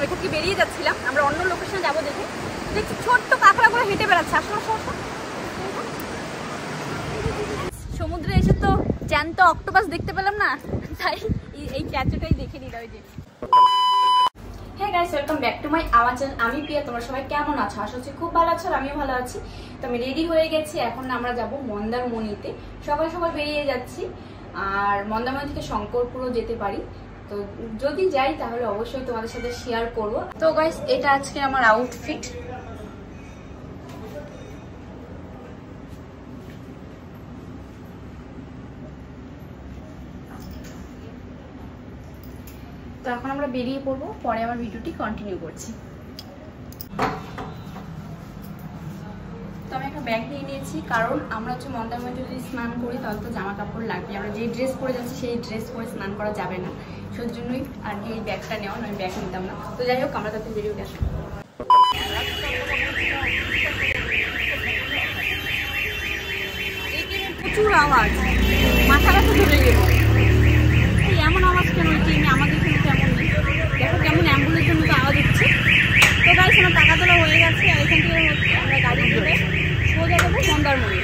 এখান থেকে বেরিয়ে যাচ্ছিলাম, আমরা অন্য লোকেশনে যাবো দেখে দেখছি ছোট্ট কাঁকড়াগুলো হেঁটে বেড়াচ্ছে। আসলে সমুদ্রে এসে তো জ্যান্ত অক্টোপাস দেখতে পেলাম না, তাই এই স্ট্যাচুটাই দেখে নিলাম। ওই যে হ্যাঁ guys, welcome back to my our channel. আমি প্রিয়া, তোমরা সবাই কেমন আছো? আশা করছি খুব ভালো আছো, আর আমিও ভালো আছি। তো আমি রেডি হয়ে গেছি, এখন আমরা যাব মন্দারমণিতে। সকাল সকাল বেরিয়ে যাচ্ছি, আর মন্দারমণি থেকে শঙ্করপুরও যেতে পারি। তো যদি যাই তাহলে অবশ্যই তোমাদের সাথে শেয়ার করব। তো গাইস, এটা আজকে আমার আউটফিট। তো এখন আমরা বেরিয়ে পড়বো, পরে আমার ভিডিওটি কন্টিনিউ করছি। তো আমি একটা ব্যাগ নিয়ে নিয়েছি, কারণ আমরা হচ্ছে মন্দারমণি যদি স্নান করি তাহলে তো জামা কাপড় লাগবে। আমরা যে ড্রেস পরে যাচ্ছি সেই ড্রেস পরে স্নান করা যাবে না, সেই জন্যই আর কি এই ব্যাগটা নেওয়া। আমি ব্যাগ নিতাম না। তো যাই হোক, আমরা তাতে বেরিয়ে গেছি। প্রচুর আওয়াজ, মাথা ব্যথা ধরে গেল। এমন আওয়াজ কেন? আমাদের এখানে কেমন নেই, দেখো কেমন অ্যাম্বুলেন্সের মতো আওয়াজ হচ্ছে। তো গাইস, আমার টাকা তোলা হয়ে গেছে, আর এখান থেকে আমরা গাড়ি ধরে সোজা যাবো মন্দারমণি।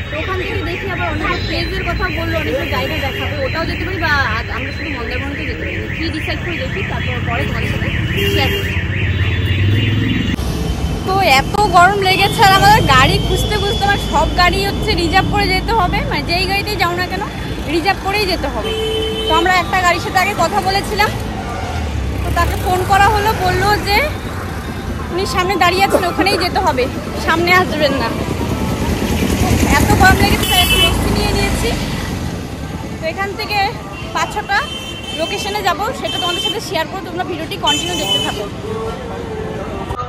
তো ওখান থেকে দেখি আবার অনেক প্লেসের কথা বললো, অনেক জায়গা দেখাবো, ওটাও যেতে পারি, বা আমরা শুধু মন্দারমণিতে যেতে পারি। কি ডিসাইড করে দেখি, তারপর পরে তোমাদের সাথে শেয়ার করি। তো এত গরম লেগেছে, আর আমাদের গাড়ি খুঁজতে খুঁজতে আমার সব গাড়ি হচ্ছে রিজার্ভ করে যেতে হবে। মানে যেই গাড়িতেই যাও না কেন রিজার্ভ করেই যেতে হবে। তো আমরা একটা গাড়ির সাথে আগে কথা বলেছিলাম, তো তাকে ফোন করা হলো, বললো যে উনি সামনে দাঁড়িয়ে আছেন, ওখানেই যেতে হবে, সামনে আসবেন না। এত গরম লেগেছে, তাই একটু বসতে নিয়ে নিয়েছি। তো এখান থেকে 5-6টা লোকেশনে যাব, সেটা তোমাদের সাথে শেয়ার করো, তোমরা ভিডিওটি কন্টিনিউ দেখতে থাকো।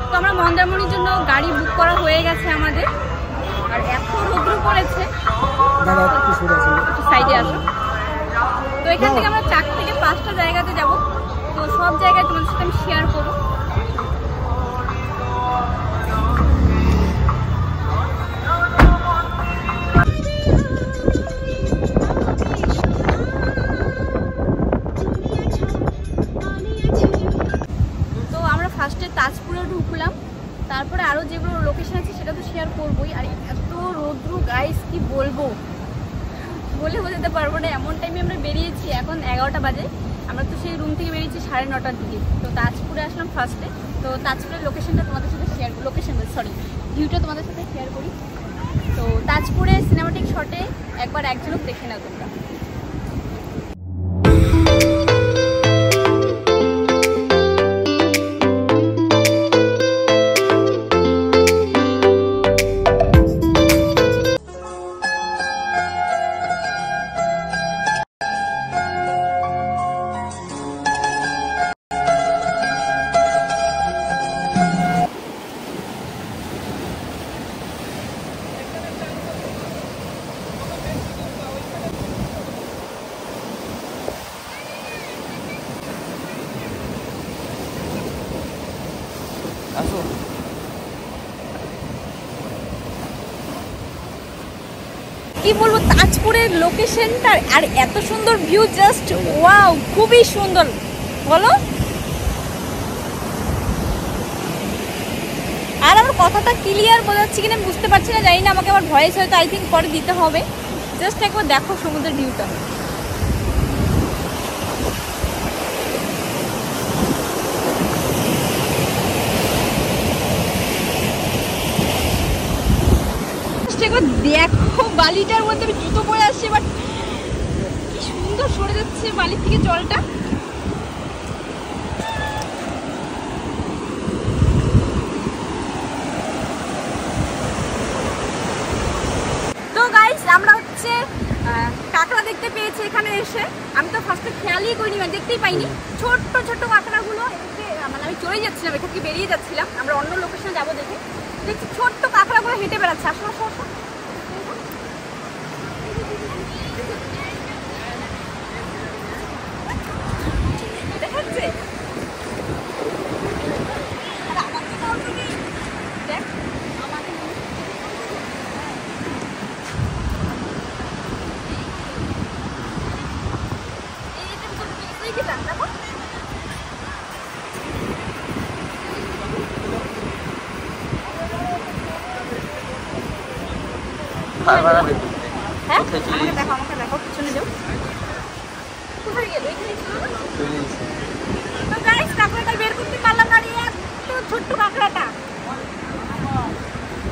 তো আমরা মন্দারমণির জন্য গাড়ি বুক করা হয়ে গেছে আমাদের, আর এত রৌদ্র পড়েছে। সাইডে আসো। তো এখান থেকে আমরা 4 থেকে 5টা জায়গাতে যাব, তো সব জায়গায় তোমাদের সাথে আমি শেয়ার করবো। তো আমরা ফার্স্টে তাজপুরে ঢুকলাম, তারপরে আরও যেগুলো লোকেশন আছে সেটা তো শেয়ার করবোই। আর এত রৌদ্র গাইস, কি বলবো, বলে বোঝাতে পারবো না। এমন টাইমে আমরা বেরিয়েছি, এখন 11টা বাজে। আমরা তো সেই রুম থেকে বেরিয়েছি 9:30টার দিকে। তো তাজপুরে আসলাম ফার্স্টে। তো তাজপুরের লোকেশনটা তোমাদের সাথে শেয়ার, ভিউটা তোমাদের সাথে শেয়ার করি। তো তাজপুরে সিনেমাটিক শটে একবার এক ঝলক দেখে নাও তোমরা। কি বলবো, তাজপুরের লোকেশনটা আর এত সুন্দর ভিউ, জাস্ট ওয়াও, খুবই সুন্দর। বলো, আর আমার কথাটা ক্লিয়ার বোঝাচ্ছি কিনা বুঝতে পারছি না, জানি না। আমাকে আমার ভয়েস হয়তো আই থিঙ্ক পরে দিতে হবে। জাস্ট একবার দেখো সমুদ্রের ভিউটা। দেখো বালিটার মধ্যে আমি জুতো পরে আসছি, বাট কি সুন্দর সরে যাচ্ছে বালির থেকে জলটা। তো গাইস, আমরা হচ্ছে কাঁকড়া দেখতে পেয়েছি এখানে এসে। আমি তো ফার্স্টে খেয়ালই করিনি, দেখতেই পাইনি। ছোট্ট ছোট্ট কাঁকড়াগুলো মানে আমি চলে যাচ্ছিলাম, এখান থেকে বেরিয়ে যাচ্ছিলাম, আমরা অন্য লোকেশনে যাবো দেখে দেখছি ছোট্ট কাঁকড়াগুলো হেঁটে বেড়াচ্ছে। আসলে দেখাচ্ছে হ্যাঁ আমাকে দেখো পিছনে যাও। কোথায় গেল? এখানে ছিল না তো গাইস, কাঁকড়াটা বের করতে পারলাম না, এত ছোট্ট কাঁকড়াটা।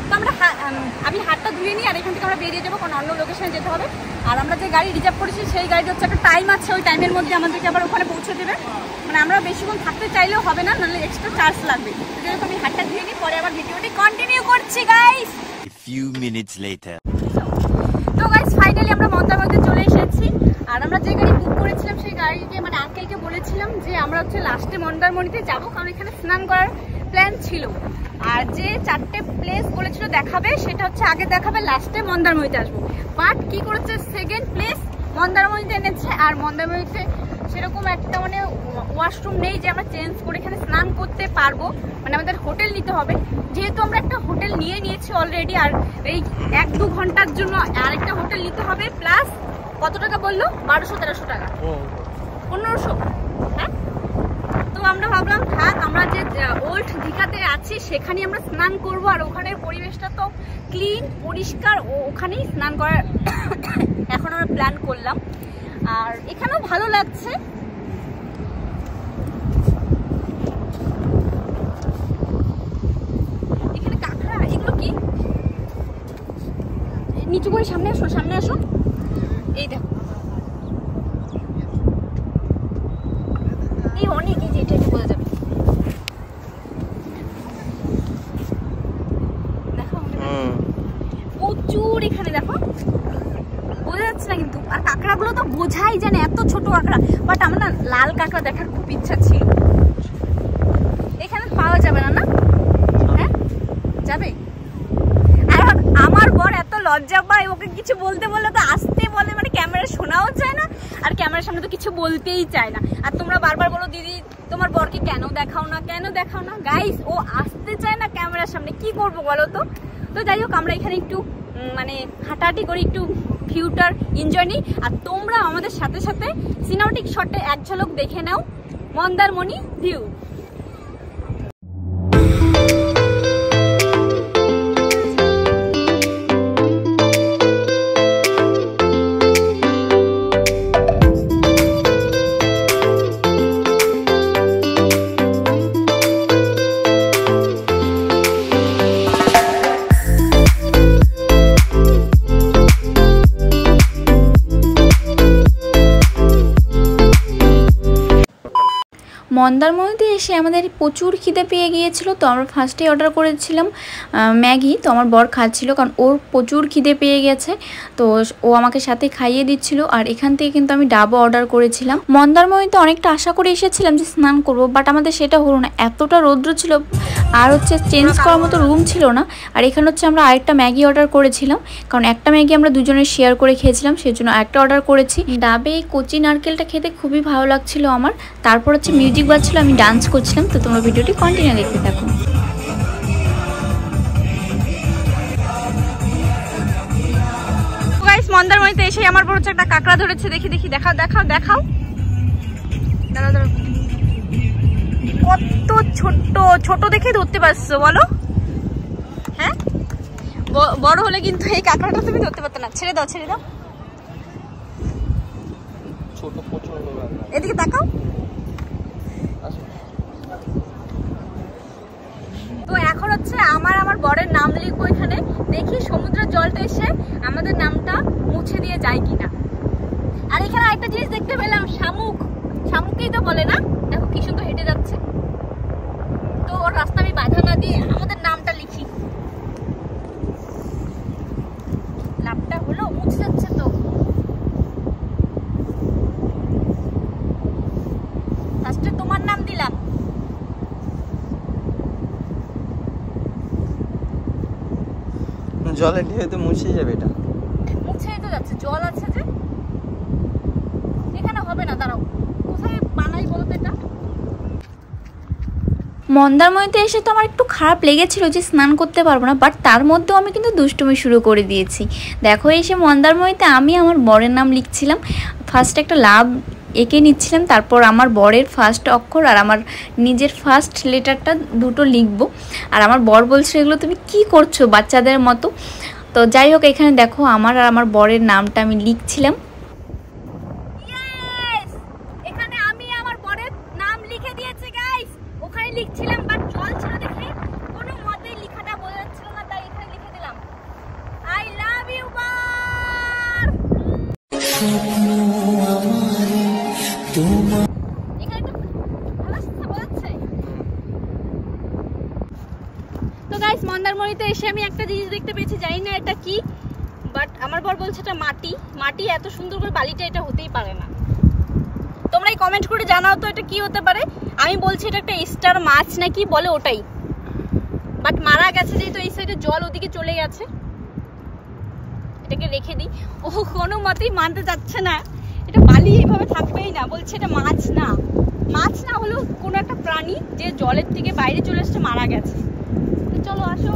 তো আমি হাতটা ধুয়ে নিই আর এখান থেকে আমরা বেরিয়ে যাবো, কারণ অন্য লোকেশনে যেতে হবে। আর আমরা যে গাড়ি রিজার্ভ করেছি সেই গাড়িটা হচ্ছে একটা টাইম আছে, ওই টাইমের মধ্যে আমাদেরকে আবার ওখানে পৌঁছে দেবে। মানে আমরা বেশিক্ষণ থাকতে চাইলেও হবে না, নাহলে এক্সট্রা চার্জ লাগবে। যেহেতু আমি হাতটা ধুয়ে নিই, পরে আবার ভিডিওটি কন্টিনিউ করছি গাইস। few minutes later. তো গাইস ফাইনালি আমরা মন্দারমণিতে চলে এসেছি। আর আমরা যে গাড়ি বুক করেছিলাম সেই গাড়িকে মানে আঙ্কেলকে বলেছিলাম যে আমরা হচ্ছে লাস্টে মন্দারমণিতে যাবো, কারণ এখানে স্নান করার প্ল্যান ছিল। আর যে 4টে প্লেস বলেছিল দেখাবে, সেটা হচ্ছে আগে দেখাবে, লাস্টে মন্দারমণিতে আসবো। বাট কি করেছে, সেকেন্ড প্লেস মন্দারমণিতে এনেছে। আর মন্দারমণিতে সেরকম একটা মানে ওয়াশরুম নেই যে আমরা চেঞ্জ করে এখানে স্নান করতে পারবো, মানে আমাদের হোটেল নিতে হবে। যেহেতু আমরা একটা হোটেল নিয়েছি অলরেডি, আর এই 1-2 ঘন্টার জন্য আরেকটা হোটেল নিতে হবে। প্লাস কত টাকা বললো? 1200-1300 টাকা, 1500। হ্যাঁ, তো আমরা ভাবলাম থাক, আমরা যে ওল্ড দীঘাতে আছি সেখানে আমরা স্নান করব। আর ওখানের পরিবেশটা তো ক্লিন পরিষ্কার, ওখানেই স্নান করার এখন আমরা প্ল্যান করলাম। আর এখানেও ভালো লাগছে। এখানে কাঁকড়া, এগুলো কি? নিচু করে সামনে আসো, সামনে আসো। এই দেখো, এই অনেক, এই যে এটা বোঝা যাবে। দেখো প্রচুর এখানে, দেখো বোঝা যাচ্ছে না কিন্তু। আর কাঁকড়াগুলো তো বোঝাই যায় না, এত ছোট কাঁকড়া। বাট আমার না লাল কাঁকড়া দেখার খুব ইচ্ছা ছিল। এখানে পাওয়া যাবে না, না? হ্যাঁ যাবে। আর আমার বর এত লজ্জা পায়, ওকে কিছু বলতে বললে তো আসতে বলে, মানে ক্যামেরা শোনাও চায় না, আর ক্যামেরার সামনে তো কিছু বলতেই চায় না। আর তোমরা বারবার বলো দিদি তোমার বরকে কেন দেখাও না, কেন দেখাও না। গাইস ও আসতে চায় না ক্যামেরার সামনে, কি করবো বলো তো। তো যাই হোক, আমরা এখানে একটু মানে হাঁটাহাঁটি করি, একটু ভিউটার এনজয় নিই। আর তোমরা আমাদের সাথে সাথে সিনেমাটিক শটে এক ঝলক দেখে নাও মন্দারমণি ভিউ। মন্দারমণিতে এসে আমাদের প্রচুর খিদে পেয়ে গিয়েছিল। তো আমরা ফার্স্টেই অর্ডার করেছিলাম ম্যাগি। তো আমার বর খাচ্ছিল, কারণ ওর প্রচুর খিদে পেয়ে গেছে। তো ও আমাকে সাথে খাইয়ে দিচ্ছিল। আর এখান থেকে কিন্তু আমি ডাবও অর্ডার করেছিলাম। মন্দারমণিতে অনেকটা আশা করে এসেছিলাম যে স্নান করব, বাট আমাদের সেটা হলো না, এতটা রৌদ্র ছিল। আর হচ্ছে চেঞ্জ করার মতো রুম ছিল না। আর এখানে হচ্ছে আমরা আরেকটা ম্যাগি অর্ডার করেছিলাম, কারণ একটা ম্যাগি আমরা দুজনে শেয়ার করে খেয়েছিলাম, সেজন্য আরেকটা অর্ডার করেছি। ডাবে এই কচি নারকেলটা খেতে খুবই ভালো লাগছিল আমার। তারপর হচ্ছে মিউজিক বাজছিল, আমি ডান্স করছিলাম। তো তোমরা ভিডিওটি কন্টিনিউ দেখতে থাকো। গাইস মন্দারমণিতে এসে আমার বড় একটা কাঁকড়া ধরেছে, দেখি দেখি, দেখাও দেখাও দেখাও। দাঁড়াও দাঁড়াও, কত ছোট ছোট দেখে ধরতে পারছো বলো? হ্যাঁ, বড় হলে কিন্তু এই কাঁকড়াটা তুমি ধরতে পারতো না। ছেড়ে দাও, ছেড়ে দাও। ছোট প্রচন্ড, এদিকে তাকাও। তো এখন হচ্ছে আমার বরের নাম লিখবো এখানে, দেখি সমুদ্রের জলটা এসে আমাদের নামটা মুছে দিয়ে যায় কিনা। আর এখানে আরেকটা জিনিস দেখতে পেলাম, শামুক। শামুককেই তো বলে না? দেখো কি সুন্দর হেঁটে যাচ্ছে। তো ওর রাস্তা আমি বাধা না দিয়ে আমাদের নামটা লিখি। লাভটা হলো, মুছে যাচ্ছে তো। ফার্স্টে তোমার নাম দিলাম। জলে ঢেউ তো মুছে যাবে, এটা মুছেই তো যাচ্ছে, জল আছে যে। এখানে হবে না, দাঁড়াও কোথায় বানাই বলো তো এটা। মন্দারমণিতে এসে তো আমার একটু খারাপ লেগেছিল যে স্নান করতে পারবো না, বাট তার মধ্যেও আমি কিন্তু দুষ্টুমি শুরু করে দিয়েছি। দেখো এসে মন্দারমণিতে আমি আমার বরের নাম লিখছিলাম, ফার্স্ট একটা লাভ এঁকে নিচ্ছিলাম, তারপর আমার বরের ফার্স্ট অক্ষর আর আমার নিজের ফার্স্ট লেটারটা দুটো লিখবো। আর আমার বর বলছে এগুলো তুমি কি করছো বাচ্চাদের মতো। তো যাই হোক, এখানে দেখো আমার আর আমার বরের নামটা আমি লিখছিলাম। এখানে আমি আমার বরের নাম লিখে দিয়েছি গাইস। ওখানে লিখছিলাম বাট জল ছিল দেখে কোনো মতেই লেখাটা বোঝা যাচ্ছিল না, তাই এখানে লিখে দিলাম আই লাভ ইউ বার। এখানে একটা ভালো কথা বলছে। তো গাইস মন্দারমণিতে এসে আমি একটা জিনিস দেখতে পেয়েছি, জানি না এটা কি, বাট আমার বর বলছে এটা মাটি। মাটি এত সুন্দর করে বালিটা এটা হতেই পারে না। তোমরাই কমেন্ট করে জানাও তো এটা কি হতে পারে। আমি বলছি এটা একটা স্টার মাছ নাকি বলে ওটাই, বাট মারা গেছে যেহেতু এই সাইডে জল ওদিকে চলে গেছে, এটাকে রেখে দিই। ও কোনো মতেই মানতে যাচ্ছে না, এটা বালি এইভাবে থাকবেই না, বলছে এটা মাছ না। মাছ না হলেও কোনো একটা প্রাণী যে জলের থেকে বাইরে চলে এসছে, মারা গেছে। তো চলো আসো।